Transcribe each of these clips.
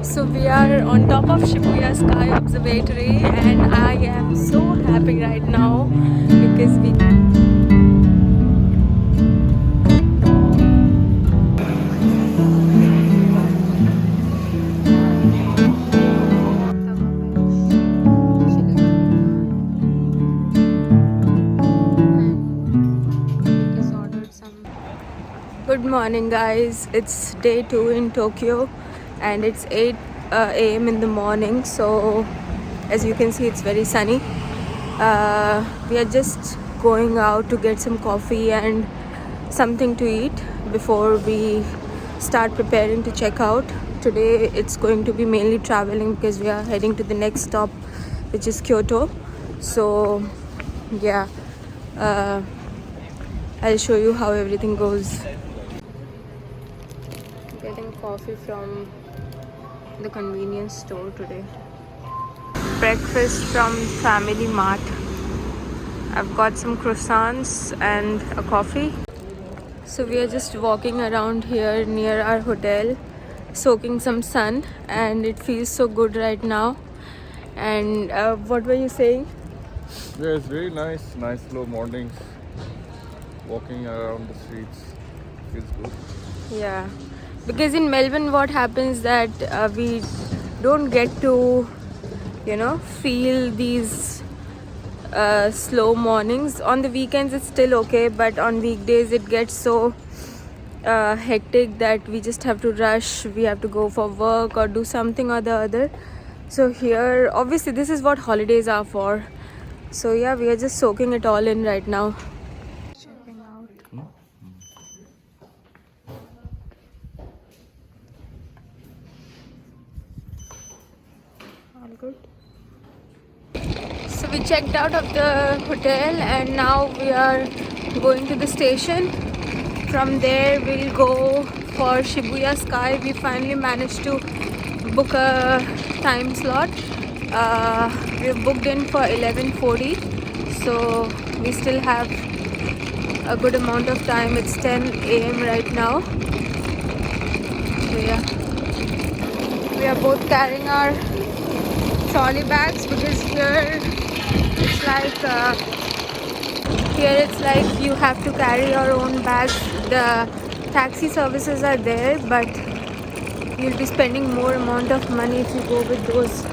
So we are on top of Shibuya Sky Observatory and I am so happy right now because we Good morning guys, it's day 2 in Tokyo and it's 8 a.m. in the morning, so as you can see it's very sunny. We are just going out to get some coffee and something to eat before we start preparing to check out. Today it's going to be mainly traveling because we are heading to the next stop, which is Kyoto. So yeah, I'll show you how everything goes. Getting coffee from the convenience store today. Breakfast from Family Mart. I've got some croissants and a coffee. So we are just walking around here near our hotel, soaking some sun, and it feels so good right now. And what were you saying? Yeah, it's very nice slow mornings. Walking around the streets feels good. Yeah, because in Melbourne what happens that we don't get to feel these slow mornings. On the weekends it's still okay, but on weekdays it gets so hectic that we just have to rush, we have to go for work or do something or the other. So here obviously this is what holidays are for. So yeah, we are just soaking it all in right now. Checking out. All good. So we checked out of the hotel and now we are going to the station. From there we'll go for Shibuya Sky. We finally managed to book a time slot. We've booked in for 11:40, so we still have a good amount of time. It's 10 a.m. right now. So yeah, we are both carrying our trolley bags because here it's like you have to carry your own bags. The taxi services are there, but you'll be spending more amount of money if you go with those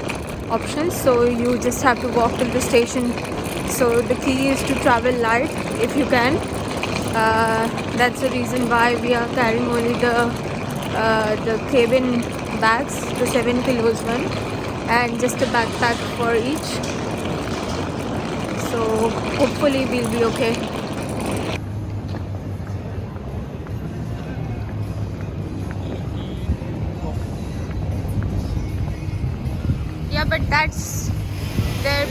options, so you just have to walk to the station. So the key is to travel light if you can. That's the reason why we are carrying only the cabin bags, the 7 kilos one, and just a backpack for each. So hopefully we'll be okay. Yeah, but that's their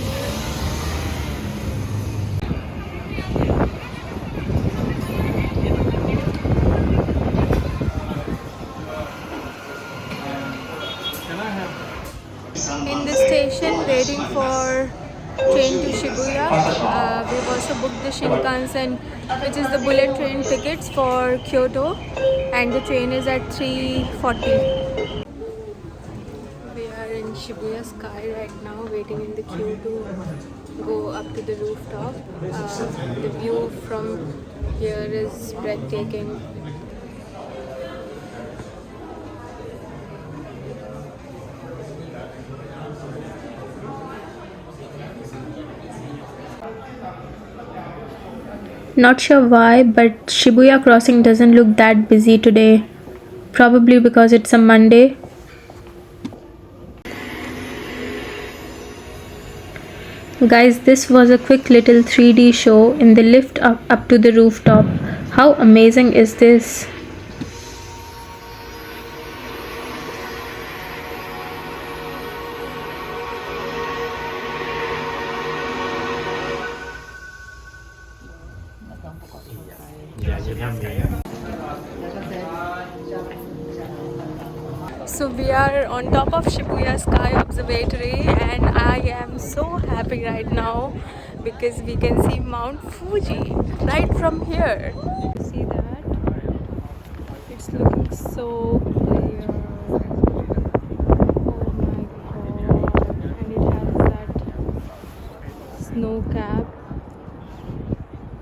in the station waiting for train to Shibuya. We've also booked the Shinkansen, which is the bullet train tickets for Kyoto, and the train is at 3:40. We are in Shibuya Sky right now, waiting in the queue to go up to the rooftop. The view from here is breathtaking. Not sure why, but Shibuya crossing doesn't look that busy today. Probably because it's a Monday. Guys, this was a quick little 3D show in the lift up to the rooftop. How amazing is this? So we are on top of Shibuya Sky Observatory and I am so happy right now because we can see Mount Fuji right from here. See that? It's looking so clear. no cab.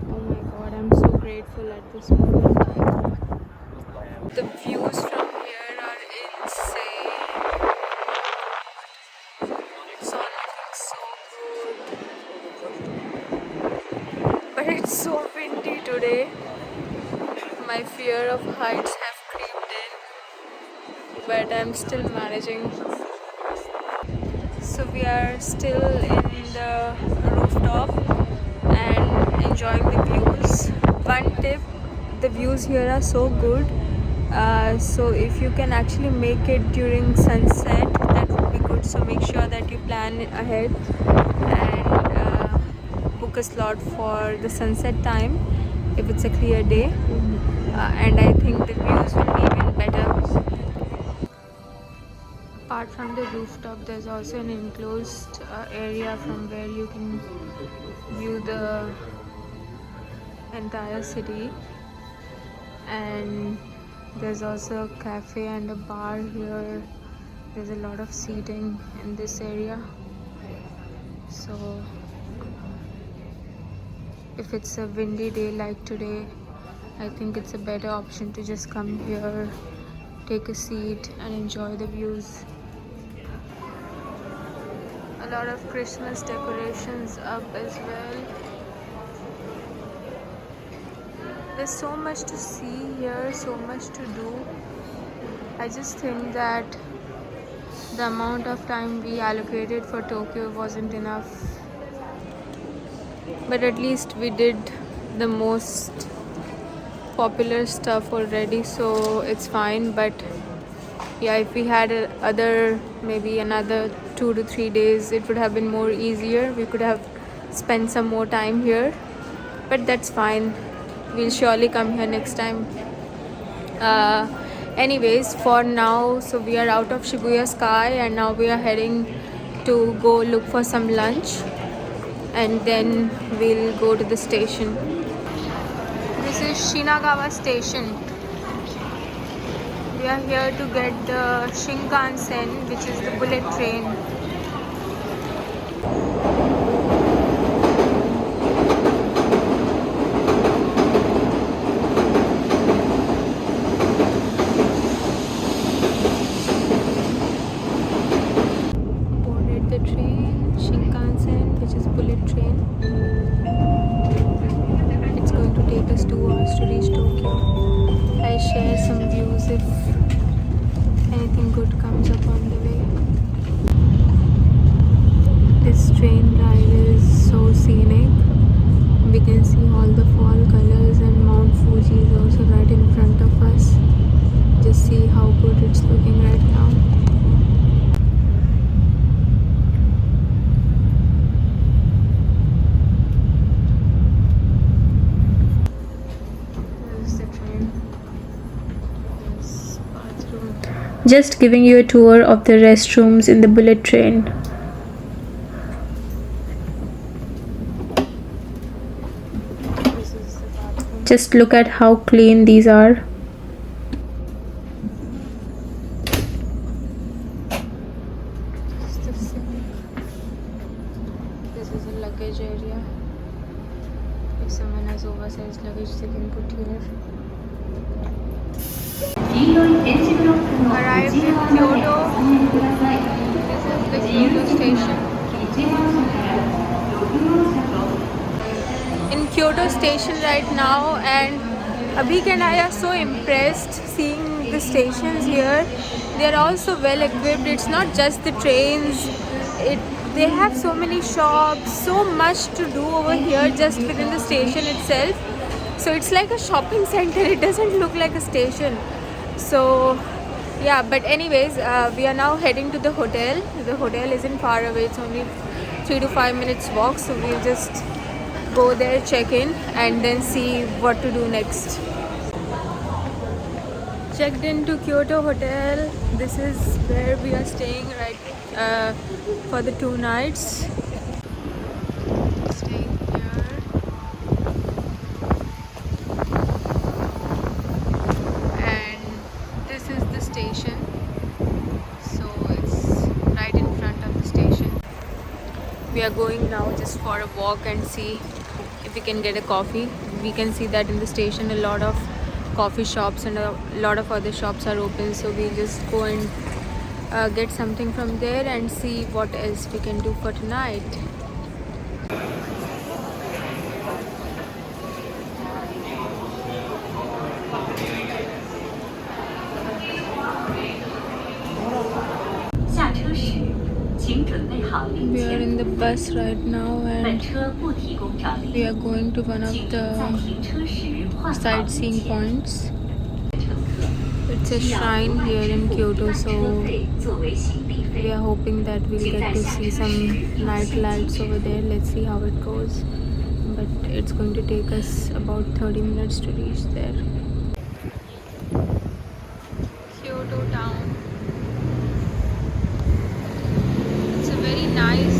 Oh my god, I'm so grateful at this moment. The views from here are insane. It's all looking so good. But it's so windy today. My fear of heights have creeped in. But I'm still managing. So we are still in the rooftop and enjoying the views. One tip, the views here are so good. So if you can actually make it during sunset, that would be good. So make sure that you plan ahead and book a slot for the sunset time if it's a clear day. And I think the views will be even better. Apart from the rooftop, there's also an enclosed area from where you can view the entire city, and there's also a cafe and a bar here. There's a lot of seating in this area, so if it's a windy day like today, I think it's a better option to just come here, take a seat and enjoy the views. A lot of Christmas decorations up as well. There's so much to see here, so much to do. I just think that the amount of time we allocated for Tokyo wasn't enough. But at least we did the most popular stuff already, so it's fine. But yeah, if we had maybe another 2 to 3 days, it would have been more easier. We could have spent some more time here, but that's fine. We'll surely come here next time. Anyways, for now, so we are out of Shibuya Sky and now we are heading to go look for some lunch, and then we'll go to the station. This is Shinagawa station. We are here to get the Shinkansen, which is the bullet train. Boarded the train, Shinkansen, which is bullet train. It's going to take us 2 hours to reach Tokyo. I'll share some views if anything good comes up on the way. This train ride is so scenic. We can see all the fall colors, and Mount Fuji is also right in front of us. Just see how good it's looking right now. There's the train. There's bathroom. Just giving you a tour of the restrooms in the bullet train. This is the bathroom. Just look at how clean these are. This is the sink. This is a luggage area. If someone has oversized luggage, they can put here. Arrived in Kyoto. This is the Kyoto station. In Kyoto station right now, and Abhik and I are so impressed seeing the stations here. They are also well equipped. It's not just the trains. They have so many shops, so much to do over here just within the station itself. So it's like a shopping center. It doesn't look like a station. So yeah, but anyways, we are now heading to the hotel. The hotel isn't far away. It's only 3 to 5 minutes walk. So we'll just go there, check in, and then see what to do next. Checked into Kyoto hotel. This is where we are staying right for the 2 nights. Staying here. And this is the station. So it's right in front of the station. We are going now just for a walk and see if we can get a coffee. We can see that in the station a lot of coffee shops and a lot of other shops are open, so we just go and get something from there and see what else we can do for tonight. We are in the bus right now and we are going to one of the sightseeing points. It's a shrine here in Kyoto, so we are hoping that we'll get to see some night lights over there. Let's see how it goes, but it's going to take us about 30 minutes to reach there. Kyoto town. It's a very nice,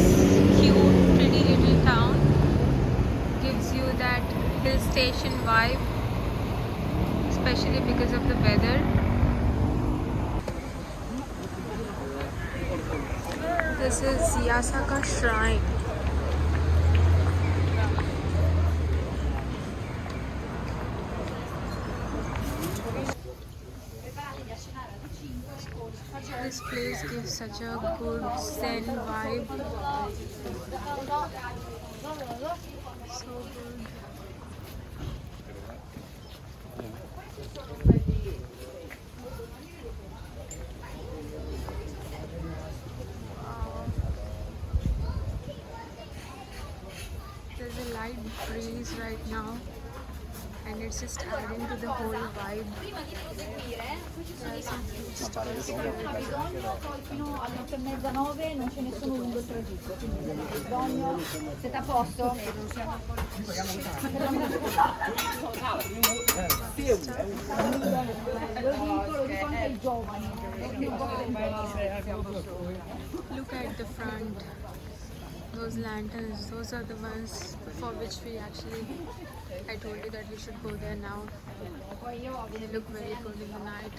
cute, pretty little town. Gives you that hill station vibe, especially because of the weather. This is Yasaka Shrine. This place gives such a good zen vibe. So good. There's a light breeze right now and it's just adding to the whole vibe. There are some food stalls here. Fino alle 8:30, 9 non c'è nessuno lungo il tragitto, quindi bisogno, siete a posto? Lo dico anche ai giovani. Look at the front. Those lanterns, those are the ones for which we actually, I told you that we should go there now. They look very good in the night.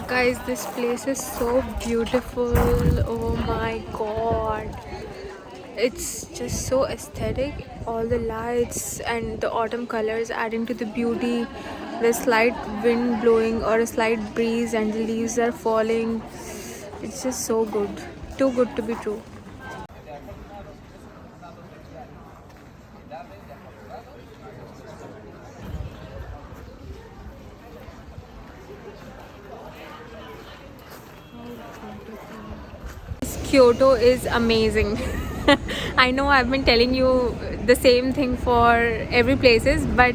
Guys, this place is so beautiful. Oh my god. It's just so aesthetic. All the lights and the autumn colors adding to the beauty. The slight wind blowing or a slight breeze and the leaves are falling. It's just so good. Too good to be true. Kyoto is amazing. I know I've been telling you the same thing for every places, but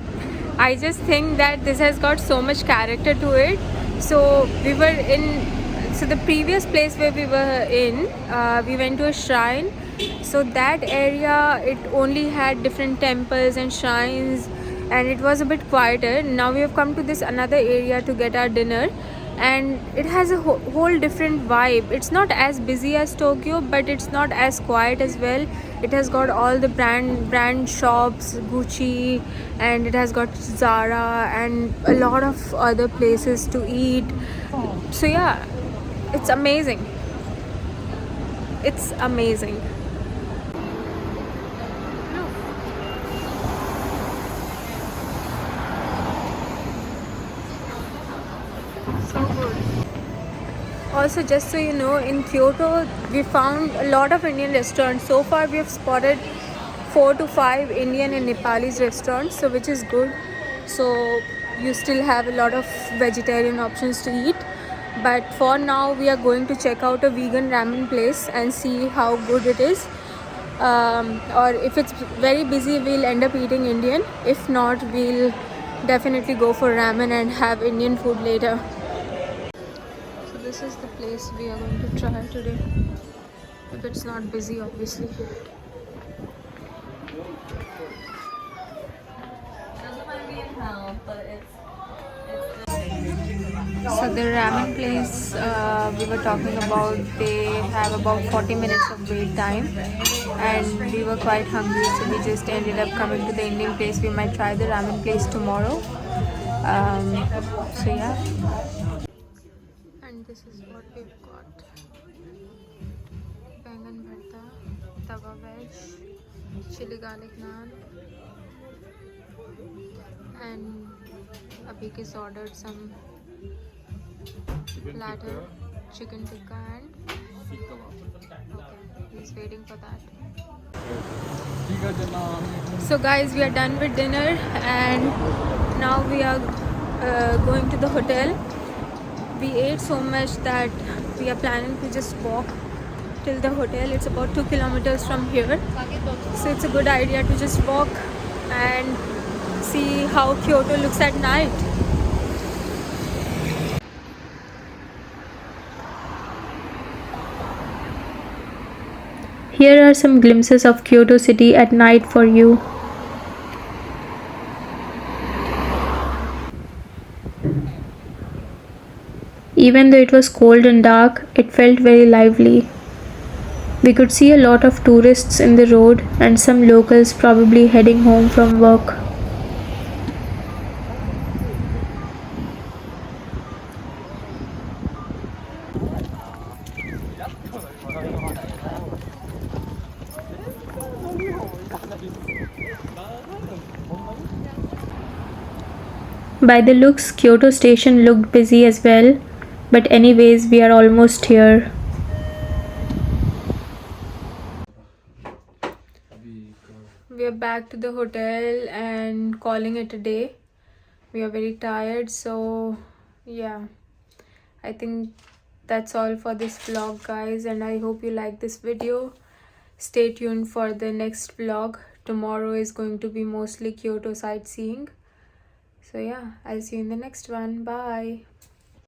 I just think that this has got so much character to it. So the previous place where we were in, we went to a shrine. So that area, it only had different temples and shrines and it was a bit quieter. Now we have come to this another area to get our dinner and it has a whole different vibe. It's not as busy as Tokyo, but it's not as quiet as well. It has got all the brand shops, Gucci, and it has got Zara and a lot of other places to eat. So yeah, it's amazing. It's amazing. So good. Also, just so you know, in Kyoto, we found a lot of Indian restaurants. So far, we have spotted 4 to 5 Indian and Nepalese restaurants, so which is good. So you still have a lot of vegetarian options to eat. But for now, we are going to check out a vegan ramen place and see how good it is. Or if it's very busy, we'll end up eating Indian. If not, we'll definitely go for ramen and have Indian food later. So this is the place we are going to try today. If it's not busy, obviously. So the ramen place we were talking about, they have about 40 minutes of wait time and we were quite hungry, so we just ended up coming to the Indian place. We might try the ramen place tomorrow. So yeah. And this is what we've got. Bangan bharta, tawa veg, chili garlic naan, and Abhik has ordered some platter, chicken tikka and okay, he's waiting for that. So guys, we are done with dinner and now we are going to the hotel. We ate so much that we are planning to just walk till the hotel. It's about 2 kilometers from here, so it's a good idea to just walk and see how Kyoto looks at night. Here are some glimpses of Kyoto city at night for you. Even though it was cold and dark, it felt very lively. We could see a lot of tourists in the road and some locals probably heading home from work. By the looks, Kyoto station looked busy as well, but anyways, we are almost here. We are back to the hotel and calling it a day. We are very tired, so yeah, I think that's all for this vlog, guys, and I hope you like this video. Stay tuned for the next vlog. Tomorrow is going to be mostly Kyoto sightseeing. So yeah, I'll see you in the next one. Bye.